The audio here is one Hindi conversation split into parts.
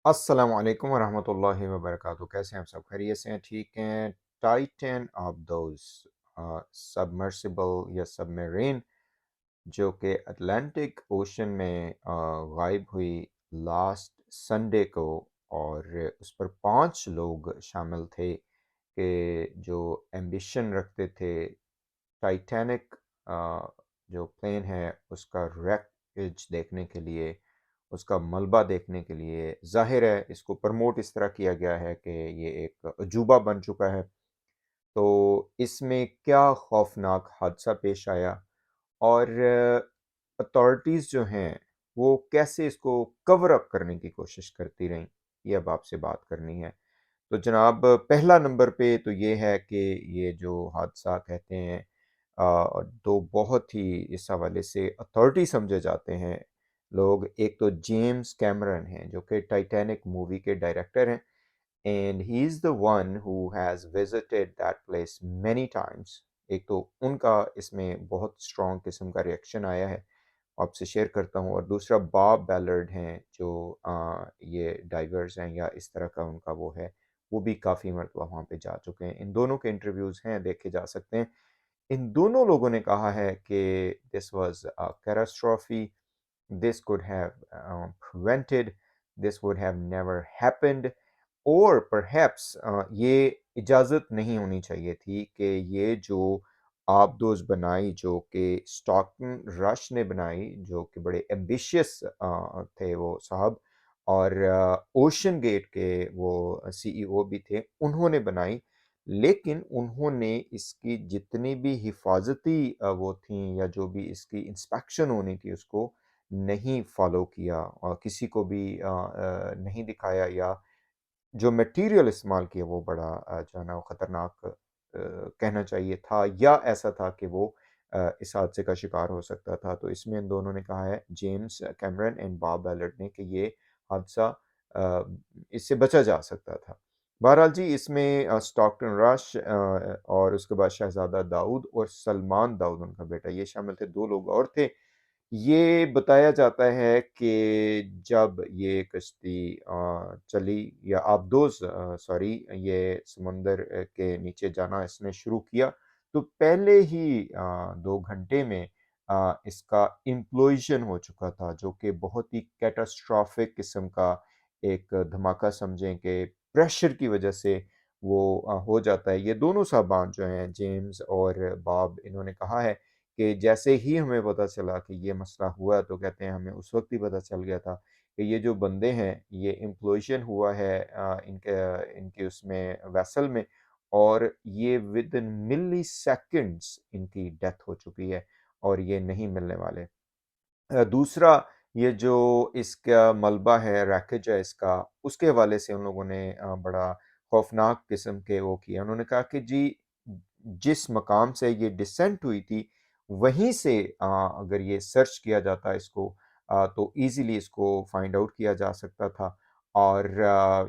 अस्सलाम वालेकुम वरहमतुल्लाहि वबरकातुहू। कैसे हैं आप सब? खैरियत से हैं? ठीक हैं? टाइटन अबदोस सबमर्सिबल या सबमरीन जो कि अटलांटिक ओशन में गायब हुई लास्ट संडे को, और उस पर 5 लोग शामिल थे कि जो एम्बिशन रखते थे टाइटैनिक जो प्लेन है उसका wreckage देखने के लिए, उसका मलबा देखने के लिए। ज़ाहिर है इसको प्रमोट इस तरह किया गया है कि ये एक अजूबा बन चुका है। तो इसमें क्या खौफनाक हादसा पेश आया और अथॉरिटीज़ जो हैं वो कैसे इसको कवर अप करने की कोशिश करती रहीं, ये अब आपसे बात करनी है। तो जनाब, पहला नंबर पे तो ये है कि ये जो हादसा कहते हैं, 2 बहुत ही इस हवाले से अथॉरिटी समझे जाते हैं लोग। एक तो जेम्स कैमरन हैं जो कि टाइटैनिक मूवी के डायरेक्टर हैं, and he is the one who has visited that place many times. एक तो उनका इसमें बहुत स्ट्रॉन्ग किस्म का रिएक्शन आया है, आपसे शेयर करता हूँ। और दूसरा बॉब बैलर्ड हैं जो ये डाइवर्स हैं या इस तरह का उनका वो है, वो भी काफ़ी मरतबा वहाँ पे जा चुके हैं। इन दोनों के इंटरव्यूज़ हैं, देखे जा सकते हैं। इन दोनों लोगों ने कहा है कि this was a catastrophe, this could have prevented, this would have never happened, और परहैप्स ये इजाज़त नहीं होनी चाहिए थी कि ये जो आबदोज़ बनाई, जो कि स्टॉकटन रश ने बनाई, जो कि बड़े एम्बिशियस थे वो साहब, और ओशन गेट के वो सीईओ भी थे, उन्होंने बनाई। लेकिन उन्होंने इसकी जितनी भी हिफाजती वो थीं या जो भी इसकी इंस्पेक्शन होनी थी उसको नहीं फ़ॉलो किया, और किसी को भी नहीं दिखाया, या जो मटेरियल इस्तेमाल किया वो बड़ा जो है ना वो ख़तरनाक कहना चाहिए था, या ऐसा था कि वो इस हादसे का शिकार हो सकता था। तो इसमें इन दोनों ने कहा है, जेम्स कैमरन एंड बॉब बैलर्ड ने, कि ये हादसा अ, इससे बचा जा सकता था। बहरहाल जी, इसमें स्टॉकटन रश और उसके बाद शहज़ादा दाऊद और सलमान दाऊद उनका बेटा, ये शामिल थे, 2 लोग और थे। ये बताया जाता है कि जब ये कश्ती चली, या आबदोज़ सॉरी, ये समुंदर के नीचे जाना इसने शुरू किया, तो पहले ही 2 घंटे में इसका इम्प्लोज़न हो चुका था, जो कि बहुत ही कैटास्ट्रॉफ़िक किस्म का एक धमाका समझें कि प्रेशर की वजह से वो हो जाता है। ये दोनों साहबान जो हैं, जेम्स और बॉब, इन्होंने कहा है कि जैसे ही हमें पता चला कि ये मसला हुआ, तो कहते हैं हमें उस वक़्त ही पता चल गया था कि ये जो बंदे हैं, ये इम्प्लोज़न हुआ है इनके इनकी उसमें वेसल में, और ये विदिन मिलीसेकंड्स इनकी डेथ हो चुकी है, और ये नहीं मिलने वाले। दूसरा, ये जो इसका मलबा है, रैकेज है इसका, उसके हवाले से उन लोगों ने बड़ा खौफ़नाक किस्म के वो किया। उन्होंने कहा कि जी, जिस मकाम से ये डिसेंट हुई थी, वहीं से अगर ये सर्च किया जाता इसको, तो ईज़िली इसको फाइंड आउट किया जा सकता था। और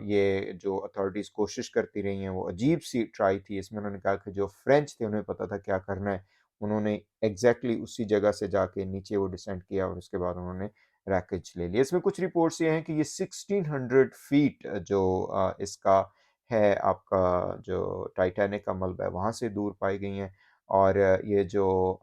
ये जो अथॉरिटीज़ कोशिश करती रही हैं, वो अजीब-सी ट्राई थी। इसमें उन्होंने कहा कि जो फ्रेंच थे, उन्हें पता था क्या करना है। उन्होंने एग्ज़ैक्टली उसी जगह से जाके नीचे वो डिसेंड किया, और उसके बाद उन्होंने रैकेज ले लिया। इसमें कुछ रिपोर्ट्स ये हैं कि ये 1600 फीट जो इसका है, आपका जो टाइटैनिक का मलबा है, वहाँ से दूर पाई गई हैं। और ये जो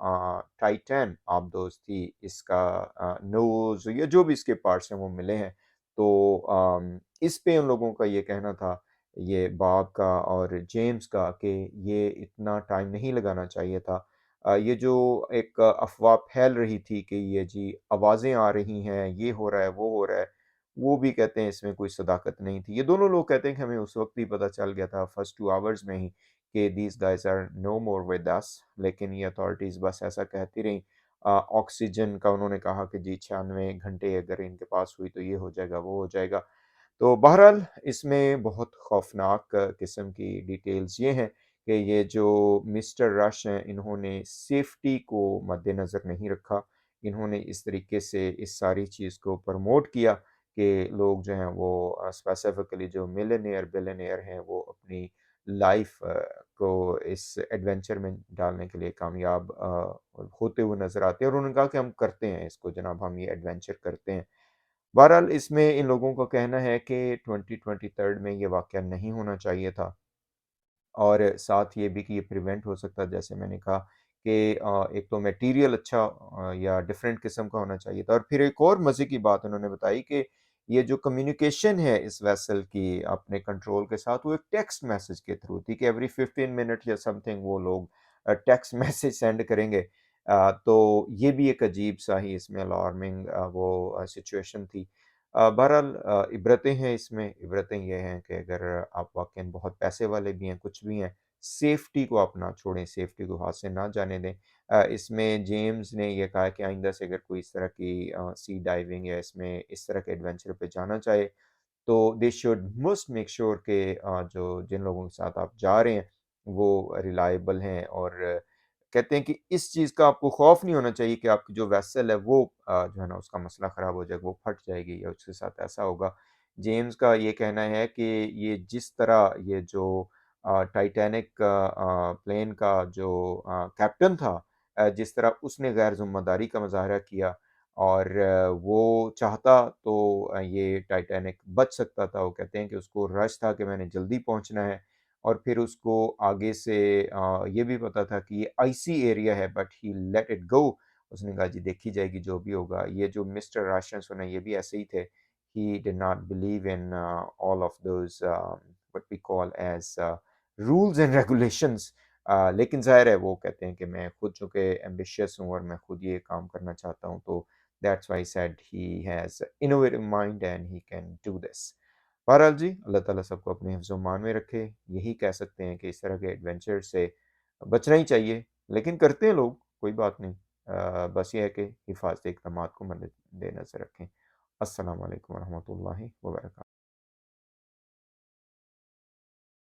टाइटैन आबदोज़ थी, इसका नोज़ या जो भी इसके पार्ट्स हैं वो मिले हैं। तो इस पे उन लोगों का ये कहना था, ये बॉब का और जेम्स का, कि ये इतना टाइम नहीं लगाना चाहिए था। ये जो एक अफ़वाह फैल रही थी कि ये जी आवाज़ें आ रही हैं, ये हो रहा है, वो हो रहा है, वो भी कहते हैं इसमें कोई सदाकत नहीं थी। ये दोनों लोग कहते हैं कि हमें उस वक़्त ही पता चल गया था, फर्स्ट 2 आवर्स में ही, कि these guys are no more with us, लेकिन ये अथॉरिटीज़ बस ऐसा कहती रहीं। ऑक्सीजन का उन्होंने कहा कि जी 96 घंटे अगर इनके पास हुई तो ये हो जाएगा, वो हो जाएगा। तो बहरहाल इसमें बहुत खौफ़नाक किस्म की डिटेल्स ये हैं कि ये जो मिस्टर रश हैं, इन्होंने सेफ्टी को मद्देनज़र नहीं रखा। इन्होंने इस तरीके से इस सारी चीज़ को प्रमोट किया कि लोग जो हैं वो स्पेसिफ़िकली जो मिलियनेयर, बिलियनेयर हैं, वो अपनी लाइफ़ को इस एडवेंचर में डालने के लिए कामयाब होते हुए नज़र आते हैं, और उन्होंने कहा कि हम करते हैं इसको जनाब, हम ये एडवेंचर करते हैं। बहरहाल इसमें इन लोगों का कहना है कि 2023 में ये वाक़या नहीं होना चाहिए था। और साथ ये भी कि ये प्रिवेंट हो सकता है जैसे मैंने कहा कि एक तो मटेरियल अच्छा या डिफरेंट किस्म का होना चाहिए था और फिर एक और मज़े की बात उन्होंने बताई कि ये जो कम्युनिकेशन है इस वेसल की अपने कंट्रोल के साथ वो एक टेक्स्ट मैसेज के थ्रू थी कि एवरी 15 मिनट या समथिंग वो लोग टेक्स्ट मैसेज सेंड करेंगे। तो ये भी एक अजीब-सा ही इसमें अलार्मिंग वो सिचुएशन थी। बहरहाल इबरतें हैं इसमें, इबरतें ये हैं कि अगर आप वाक़ई बहुत पैसे वाले भी हैं, कुछ भी हैं, सेफ्टी को आप ना छोड़ें, सेफ्टी को हाथ से ना जाने दें। इसमें जेम्स ने ये कहा कि आइंदा से अगर कोई इस तरह की सी डाइविंग या इसमें इस तरह के एडवेंचर पे जाना चाहे तो they should must make sure कि जो जिन लोगों के साथ आप जा रहे हैं, वो रिलाएबल हैं और कहते हैं कि इस चीज़ का आपको खौफ नहीं होना चाहिए कि आपकी जो वेसल है वो जो है ना उसका मसला ख़राब हो जाएगा, वो फट जाएगी या उसके साथ ऐसा होगा। जेम्स का ये कहना है कि ये जिस तरह ये जो टाइटैनिक प्लेन का जो कैप्टन था जिस तरह उसने गैर ज़िम्मेदारी का मुज़ाहरा किया और वो चाहता तो ये टाइटैनिक बच सकता था। वो कहते हैं कि उसको रश था कि मैंने जल्दी पहुँचना है और फिर उसको आगे से ये भी पता था कि ये आइसी एरिया है but he let it go. उसने कहा जी देखी जाएगी जो भी होगा। ये जो मिस्टर राशियन है ये भी ऐसे ही थे। He did not believe in all of those what we call as rules and regulations. लेकिन ज़ाहिर है वो कहते हैं कि मैं खुद चूँकि एम्बिशियस हूँ और मैं खुद ये काम करना चाहता हूँ तो that's why he said he has innovative mind and he can do this. बहरहाल जी, अल्लाह ताला सबको अपने हिफ्ज़-ओ-मान में रखे। यही कह सकते हैं कि इस तरह के एडवेंचर से बचना ही चाहिए, लेकिन करते हैं लोग, कोई बात नहीं। बस ये है कि हिफ़ाज़ती इक़दामात को मद्देनज़र रखें। अस्सलामु अलैकुम व रहमतुल्लाहि व बरकातहू।